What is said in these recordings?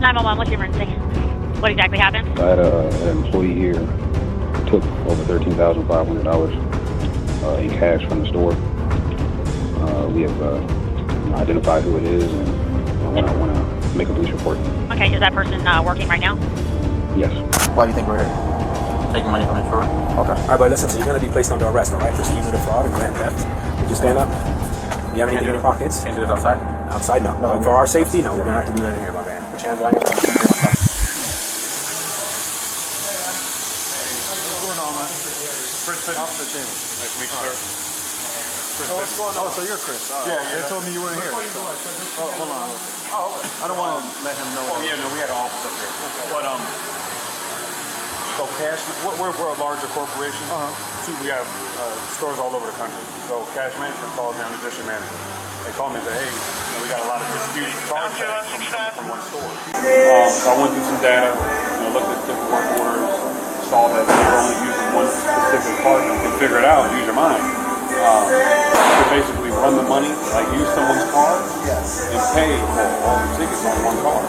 911, what's your emergency? What exactly happened? I had an employee here took over $13,500 in cash from the store. We have identified who it is, and I want to make a police report. Okay, is that person working right now? Yes. Why do you think we're here? Taking money from the store. Okay. All right, but listen, so you're going to be placed under arrest, all right, for scheme of defraud and grand theft. Would you stand up? Do you have anything in your pockets? Can't do it outside. Outside, no. For our safety, no. We're going to have to do that in here, my man. Put your hands on your What's going on, man? Chris sitting off the team. Nice to meet you, sir. what's going on? Oh, so you're Chris. Yeah, They told me you weren't here. Oh, hold on. Oh, okay. I don't want to let him know. Oh, yeah, no, we had an office up here. But, so cash, we're a larger corporation. So we have stores all over the country. So cash management calls down the district manager. They call me and say, hey, we got a lot of disputed charge backs from one store. So I went through some data, looked at different work orders, saw that they were only using one specific part. You can figure it out and use your mind. To basically run the money, like use someone's card, and pay for all the tickets on one card.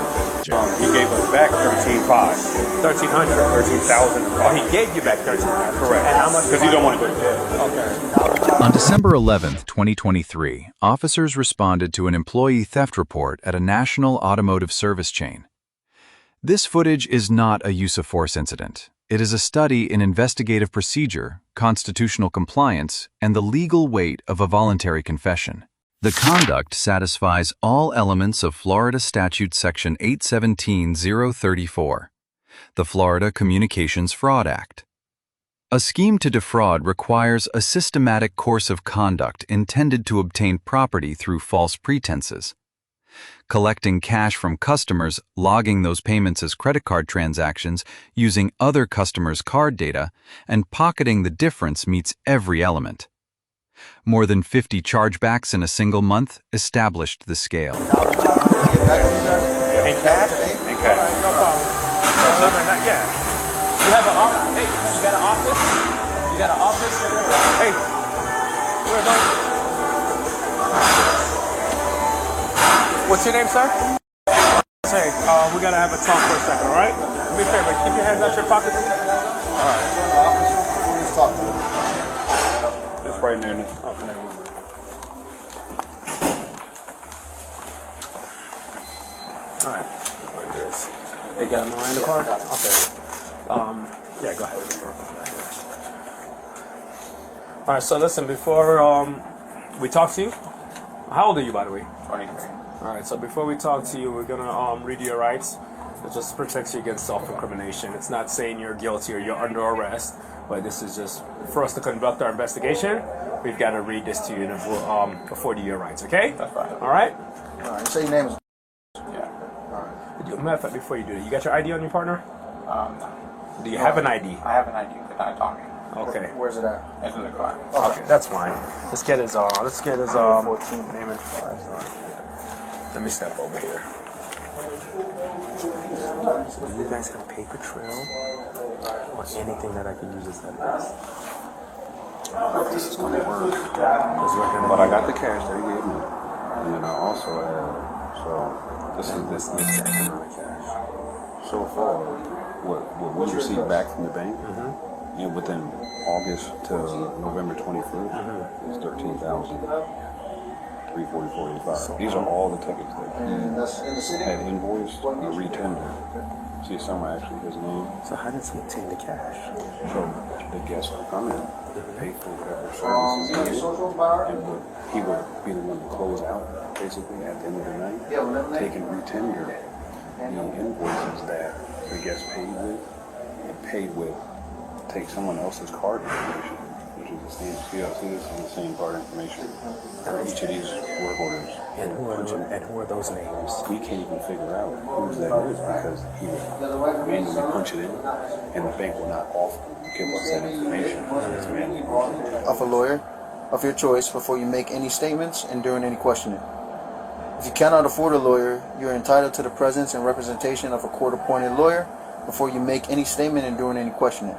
He gave us back $13,500. $13,000. Oh, he gave you back $13,500. Correct. And how much? Because you don't want to go to jail. Okay. On December 11th, 2023, officers responded to an employee theft report at a national automotive service chain. This footage is not a use-of-force incident. It is a study in investigative procedure, constitutional compliance, and the legal weight of a voluntary confession. The conduct satisfies all elements of Florida Statute Section 817-034, the Florida Communications Fraud Act. A scheme to defraud requires a systematic course of conduct intended to obtain property through false pretenses. Collecting cash from customers, logging those payments as credit card transactions, using other customers' card data, and pocketing the difference meets every element. More than 50 chargebacks in a single month established the scale. In cash? In cash. No problem. Not yet. You have an office? Hey, you got an office? You got an office? Hey, where's on? What's your name, sir? Hey, we gotta have a talk for a second, all right? Do me a favor, keep your hands out your pockets. All right. Let's talk. It's right near me. Okay. All right. Like this. They got a Miranda card? Okay. Yeah, go ahead. All right. So listen, before we talk to you, how old are you, by the way? 23. All right, so before we talk to you, we're gonna read your rights. It just protects you against self-incrimination. It's not saying you're guilty or you're under arrest, but this is just for us to conduct our investigation. We've got to read this to you and we'll afford you your rights. Okay? That's right. All right. All right. Say your name is. Yeah. All right. Matter of fact, before you do it, you got your ID on your partner? No. Do you have an ID? I have an ID, but not talking. Okay. Where's it at? It's in the car. Okay, that's fine. Let's get his 14 name and let me step over here. Do you guys have a paper trail or anything that I can use as evidence? This is going to work. But I got the cash that he gave me. And then I also have, this amount of cash. So far, what we received back from the bank, and within August to November 21st, is $13,344.85. These are all the tickets that he had invoiced and retendered. See, some are actually his name. So how does he obtain the cash? So the guests will come in, pay for whatever services he needed, and he would be the one to close out, basically, at the end of the night, take and retender the invoices that the guest paid with, and paid with, take someone else's card information, which is the same. See, this is the same card information for each of these work orders. And who are those names? We can't even figure out who that is because he would manually punch it in, and the bank will not offer to give us that information. It's manually punched in. Of a lawyer of your choice before you make any statements and during any questioning. If you cannot afford a lawyer, you are entitled to the presence and representation of a court-appointed lawyer before you make any statement and during any questioning.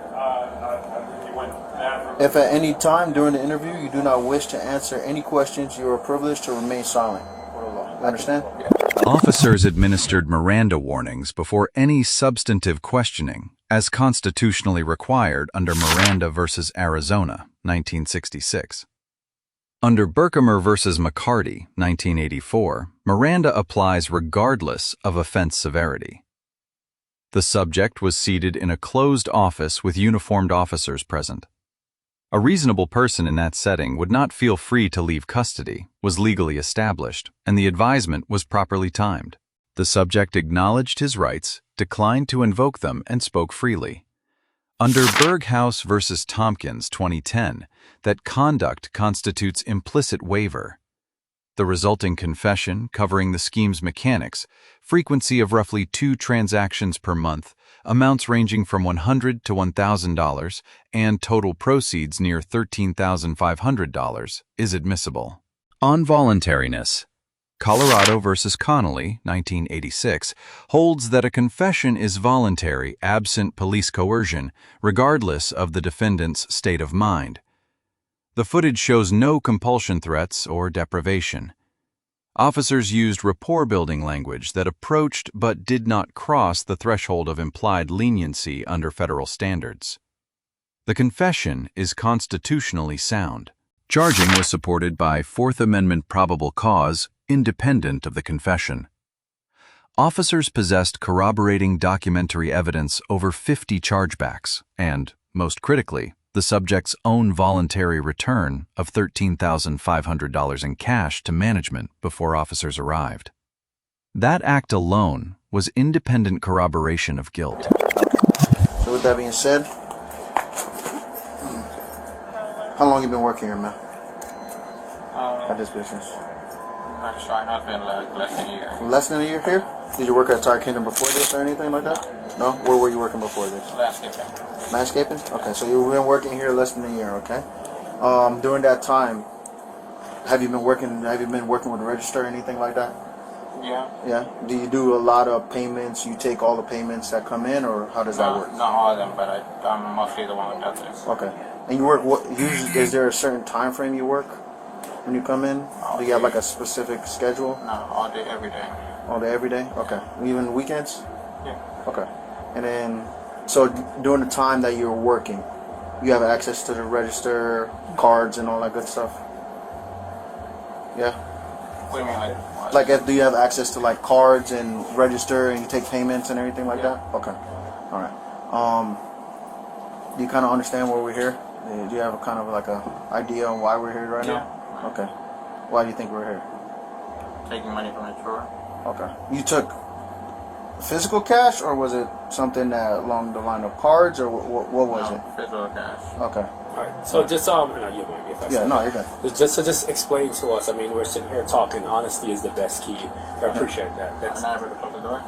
If at any time during the interview you do not wish to answer any questions, you are privileged to remain silent. You understand? Yeah. Officers administered Miranda warnings before any substantive questioning, as constitutionally required under Miranda v. Arizona, 1966. Under Berkemer v. McCarty, 1984, Miranda applies regardless of offense severity. The subject was seated in a closed office with uniformed officers present. A reasonable person in that setting would not feel free to leave custody, was legally established, and the advisement was properly timed. The subject acknowledged his rights, declined to invoke them, and spoke freely. Under Berghaus v. Tompkins, 2010, that conduct constitutes implicit waiver. The resulting confession, covering the scheme's mechanics, frequency of roughly 2 transactions per month, amounts ranging from $100 to $1,000, and total proceeds near $13,500, is admissible. On voluntariness, Colorado v. Connelly, 1986, holds that a confession is voluntary absent police coercion, regardless of the defendant's state of mind. The footage shows no compulsion threats or deprivation. Officers used rapport-building language that approached but did not cross the threshold of implied leniency under federal standards. The confession is constitutionally sound. Charging was supported by Fourth Amendment probable cause, independent of the confession. Officers possessed corroborating documentary evidence over 50 chargebacks and, most critically, the subject's own voluntary return of $13,500 in cash to management before officers arrived. That act alone was independent corroboration of guilt. So with that being said, how long you been working here, man? At this business? I'm not sure. I've been like less than a year. Less than a year here? Did you work at Tire Kingdom before this or anything like that? No? Where were you working before this? Landscaping. Landscaping? Okay, so you've been working here less than a year, okay? During that time, have you been working with the register or anything like that? Yeah. Yeah? Do you do a lot of payments? You take all the payments that come in, or how does that work? Not all of them, but I'm mostly the one who does this. Okay. And you work, usually, is there a certain time frame you work when you come in? Do you have like a specific schedule? No, all day, every day. All day, every day? Okay. Even weekends? Yeah. Okay. And then, so during the time that you're working, you have access to the register, cards, and all that good stuff? Yeah? What do you mean, like what? Like, do you have access to like cards and register and you take payments and everything like that? Okay. All right. Do you kind of understand why we're here? Do you have a kind of like a idea on why we're here right now? Okay. Why do you think we're here? Taking money from the drawer. Okay. You took physical cash, or was it something that along the line of cards, or what was it? Physical cash. Okay. Alright, so just no, you mind if I Yeah, say no, that? you're good. Just explain to us. I mean, we're sitting here talking. Honesty is the best key. I appreciate that. That's, I'm not able to close the door.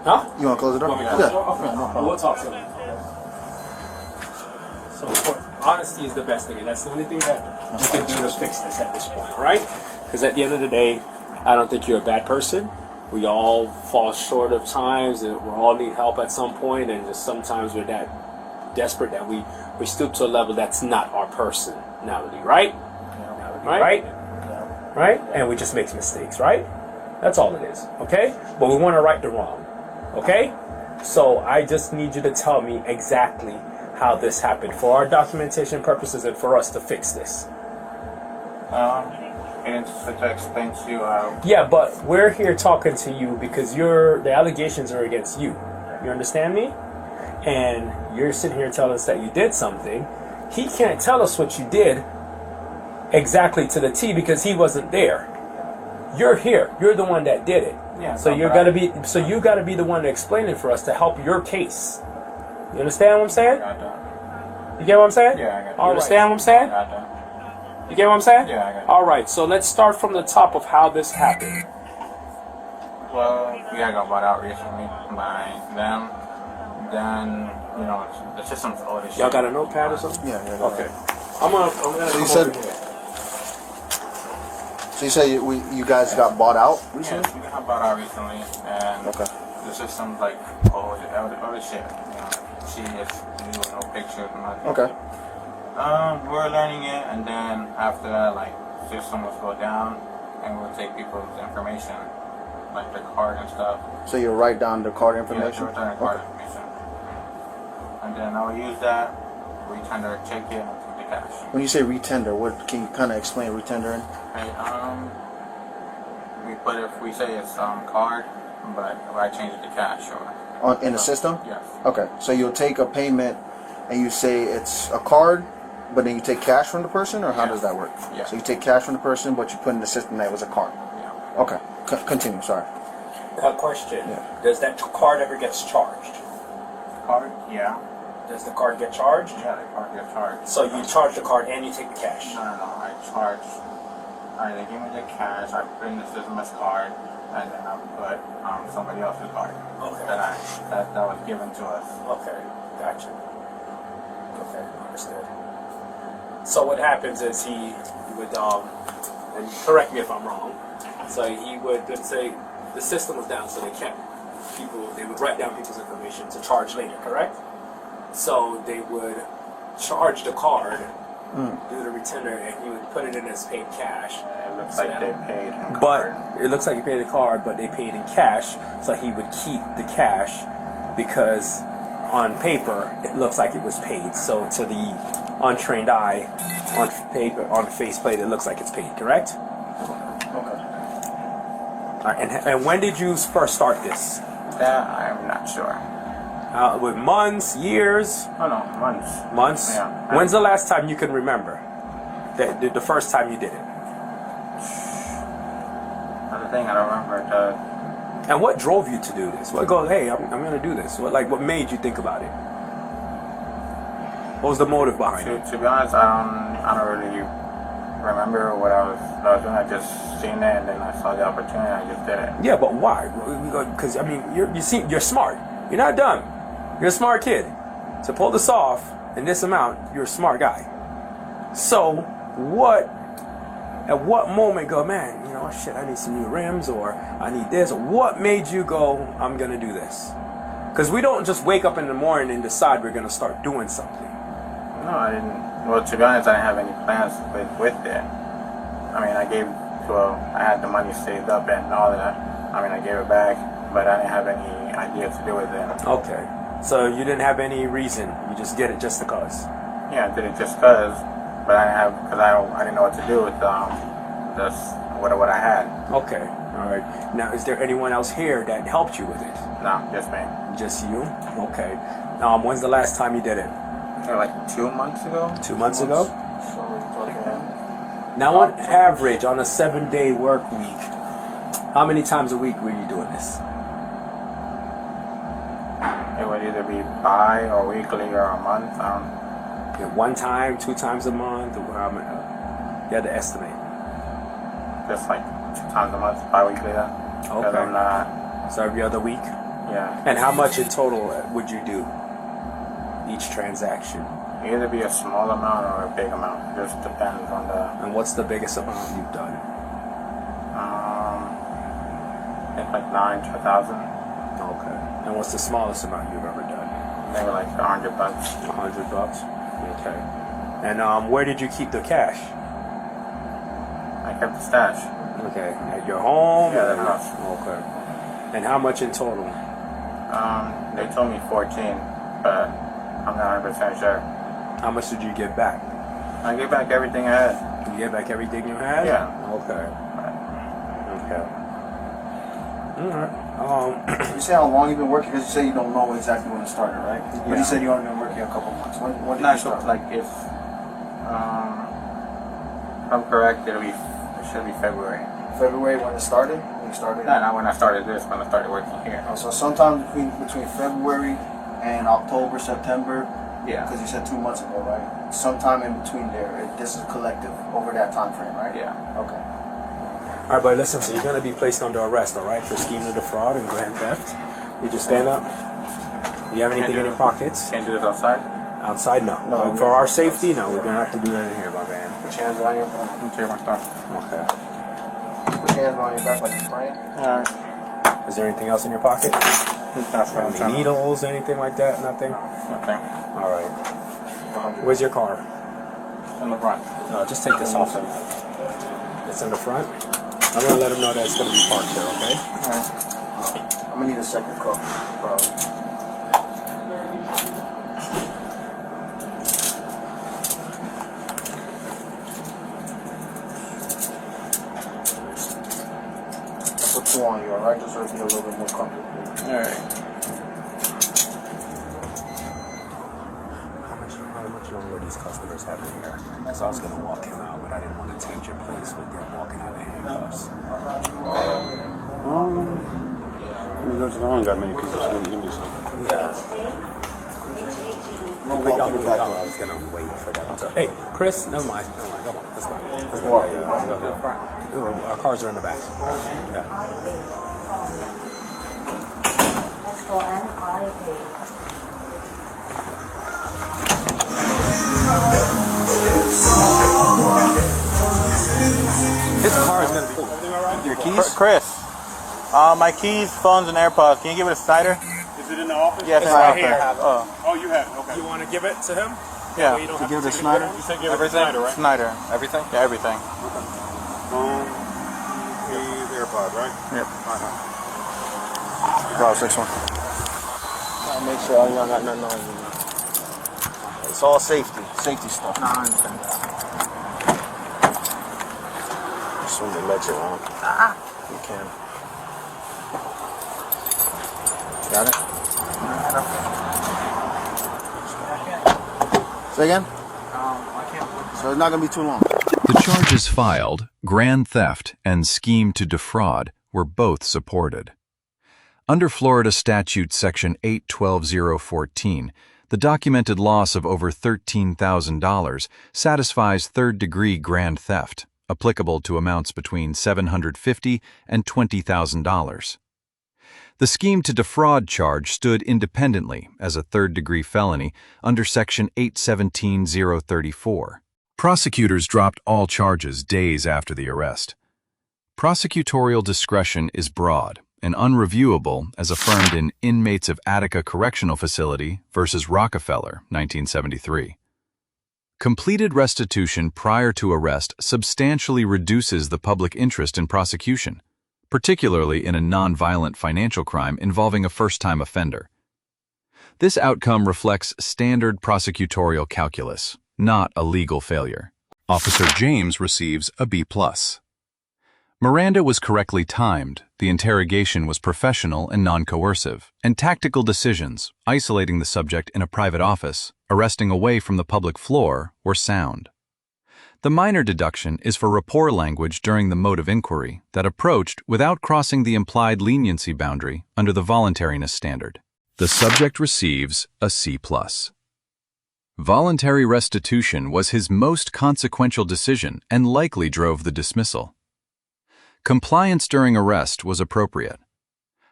huh? You want to close the door? Want me to Yeah. close the door? Okay. Yeah, no problem. We'll talk to them. So honesty is the best thing, and that's the only thing that you can do to fix this at this point, right? Because at the end of the day, I don't think you're a bad person. We all fall short of times, and we all need help at some point, and just sometimes we're that desperate that we stoop to a level that's not our personality, right? Right? Right? And we just make mistakes, right? That's all it is, okay? But we want to right the wrong, okay? So I just need you to tell me exactly how this happened for our documentation purposes and for us to fix this. And to explain to you how. Yeah, but we're here talking to you because the allegations are against you. You understand me? And you're sitting here telling us that you did something. He can't tell us what you did exactly to the T because he wasn't there. You're here. You're the one that did it. Yeah. So you gotta be the one to explain it for us to help your case. You understand what I'm saying? I don't. You get what I'm saying? Yeah, I got it. You understand what I'm saying? I don't. You get what I'm saying? Yeah, I got it. All right. So let's start from the top of how this happened. Well, I got bought out recently by them. Then, the system's already. Y'all got a notepad or something? Yeah. Okay. I'm gonna So you come said- over here. So you say you guys got bought out Yeah, recently? we got bought out recently, and Okay. the system's like, all the shit. She is no pictures, nothing. Okay. We're learning it, and then after that, like, system will go down, and we'll take people's information. like the card and stuff. So you'll write down the card Yeah, information? return the card information. And then I'll use that, retender, check it, and take the cash. When you say retender, what can you kind of explain retendering? Okay, we say it's card, but I change it to cash or In the system? yes. Okay, so you'll take a payment and you say it's a card, but then you take cash from the person, or how Yeah. does that work? Yeah. So you take cash from the person, but you put in the system that it was a card. Yeah. Okay, continue, sorry. A question. Yeah. Does that card ever gets charged? Card? Yeah. Does the card get charged? Yeah, the card gets charged. So you charge the card and you take the cash? No, I charge. Alright, they give me the cash, I put in the system as card, and then I put somebody else's card. Okay. That was given to us. Okay, gotcha. Okay, understood. So what happens is he would, and correct me if I'm wrong, so he would, let's say, the system was down, so they would write down people's information to charge later, correct? So they would charge the card, do the retender, and he would put it in as paid cash. It looks like they paid in card. But it looks like you paid a card, but they paid in cash, so he would keep the cash because on paper it looks like it was paid. So to the untrained eye, on paper, on faceplate, it looks like it's paid. Correct? Okay. All right, and when did you first start this? That I'm not sure. With months, years, Oh no, months. months. Yeah. When's the last time you can remember? The first time you did it. Another thing I don't remember. And what drove you to do this? What goes? Hey, I'm going to do this. What made you think about it? What was the motive behind it? To be honest, I don't really remember what I was doing. I just seen it and then I saw the opportunity. I just did it. Yeah, but why? Because I mean, you're smart. You're not dumb. You're a smart kid. To pull this off in this amount, you're a smart guy. So at what moment go, man, you know, shit, I need some new rims, or I need this, or what made you go, I'm gonna do this? Because we don't just wake up in the morning and decide we're gonna start doing something. No, I didn't. Well, to be honest, I didn't have any plans with it. I mean, I had the money saved up and all that. I mean, I gave it back, but I didn't have any idea to do with it. Okay. So you didn't have any reason. You just did it just because. Yeah, I did it just cause, but I didn't know what to do with just what I had. Okay. All right. Now, is there anyone else here that helped you with it? No, just me. Just you? Okay. When's the last time you did it? Like 2 months ago. 2 months ago? So we're talking. Now, on average, on a 7-day work week, how many times a week were you doing this? It would either be bi or weekly or a month. Yeah, 1 time, 2 times a month, or how many? You had to estimate. Just like 2 times a month, bi-weekly then. Because Okay. I'm not. So every other week? Yeah. And how much in total would you do each transaction? Either be a small amount or a big amount. It just depends on the. And what's the biggest amount you've done? I think like 9 to 1,000. Okay. And what's the smallest amount you've ever done? Maybe like $100. $100. Okay. And where did you keep the cash? I kept the stash. Okay. At your home? Yeah, or- the house. Okay. And how much in total? They told me 14, but I'm not 100% sure. How much did you get back? I gave back everything I had. Did you get back everything you had? Yeah. Okay. Okay. All right. You say how long you've been working, because you say you don't know exactly when it started, right? But Yeah. you said you only been working a couple months. When did Not you sure, start? like if I'm correct, it should be February. February when it started? When you started? No, not when I started this, when I started working here. So sometime between February and October, September, Yeah. because you said 2 months ago, right? Sometime in between there, this is collective over that time frame, right? Yeah. Okay. All right, but listen, so you're going to be placed under arrest, all right, for scheme to defraud and grand theft. You just stand up. Do you have anything in your pockets? Can't do this outside. Outside, no. No. For our safety, no. We're going to have to do that in here, my man. Put your hands on your Let me take my stuff. Okay. Put your hands on your back like you're praying. Alright. Is there anything else in your pocket? That's what I'm Any trying to. needles, anything like that? Nothing? Nothing. All right. Where's your car? In the front. No, just take this off. It's in the front? I'm gonna let him know that it's gonna be parked there, okay? Alright. I'm gonna need a second call, probably. I'll put two on you, alright? Just so you feel a little bit more comfortable. Alright. How much longer these customers have in here? Because I was gonna walk him out, but I didn't want to taint your place with them walking out of handcuffs. I don't got many people. So give me some. I was gonna wait for that. Hey, Chris, never mind. Come on, let's go. Let's go. Our cars are in the back. Yeah. His car is gonna be. Your keys? Chris, my keys, phones, and AirPods. Can you give it a Snyder? Is it in the office? Yes, It's in the right office. here. Oh, You have it. Okay. You want to give it to him? yeah. You don't To have give to it a take Snyder? You said give it to Everything? Snyder, right? Snyder. Everything? Yeah, everything. Keys, AirPod, right? Yep. Go, 6-1. I'll make sure I don't got nothing on you. It's all safety. Safety stuff. Nah, I understand. Just when they let you on. You can. Got it? Say again? So it's not going to be too long. The charges filed, grand theft and scheme to defraud, were both supported. Under Florida Statute Section 812014, the documented loss of over $13,000 satisfies third-degree grand theft, applicable to amounts between $750 and $20,000. The scheme to defraud charge stood independently as a third-degree felony under Section 817034. Prosecutors dropped all charges days after the arrest. Prosecutorial discretion is broad and unreviewable as affirmed in Inmates of Attica Correctional Facility versus Rockefeller, 1973. Completed restitution prior to arrest substantially reduces the public interest in prosecution, particularly in a nonviolent financial crime involving a first-time offender. This outcome reflects standard prosecutorial calculus, not a legal failure. Officer James receives a B+. Miranda was correctly timed, the interrogation was professional and non-coercive, and tactical decisions, isolating the subject in a private office, arresting away from the public floor, were sound. The minor deduction is for rapport language during the mode of inquiry that approached without crossing the implied leniency boundary under the voluntariness standard. The subject receives a C+. Voluntary restitution was his most consequential decision and likely drove the dismissal. Compliance during arrest was appropriate.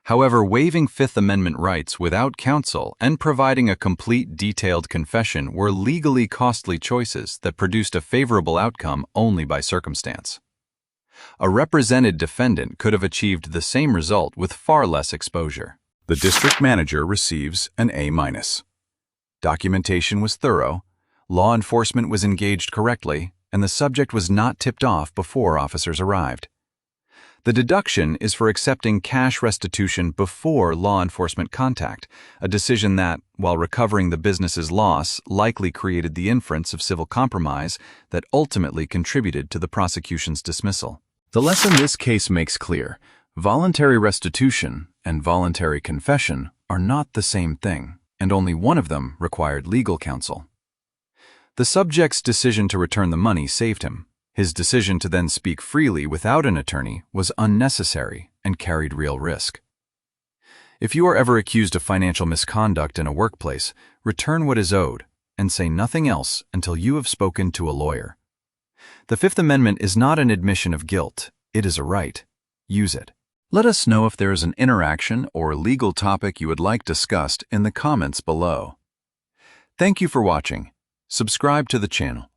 However, waiving Fifth Amendment rights without counsel and providing a complete detailed confession were legally costly choices that produced a favorable outcome only by circumstance. A represented defendant could have achieved the same result with far less exposure. The district manager receives an A-. Documentation was thorough, law enforcement was engaged correctly, and the subject was not tipped off before officers arrived. The deduction is for accepting cash restitution before law enforcement contact, a decision that, while recovering the business's loss, likely created the inference of civil compromise that ultimately contributed to the prosecution's dismissal. The lesson this case makes clear: voluntary restitution and voluntary confession are not the same thing, and only one of them required legal counsel. The subject's decision to return the money saved him. His decision to then speak freely without an attorney was unnecessary and carried real risk. If you are ever accused of financial misconduct in a workplace, return what is owed and say nothing else until you have spoken to a lawyer. The Fifth Amendment is not an admission of guilt, it is a right. Use it. Let us know if there is an interaction or legal topic you would like discussed in the comments below. Thank you for watching. Subscribe to the channel.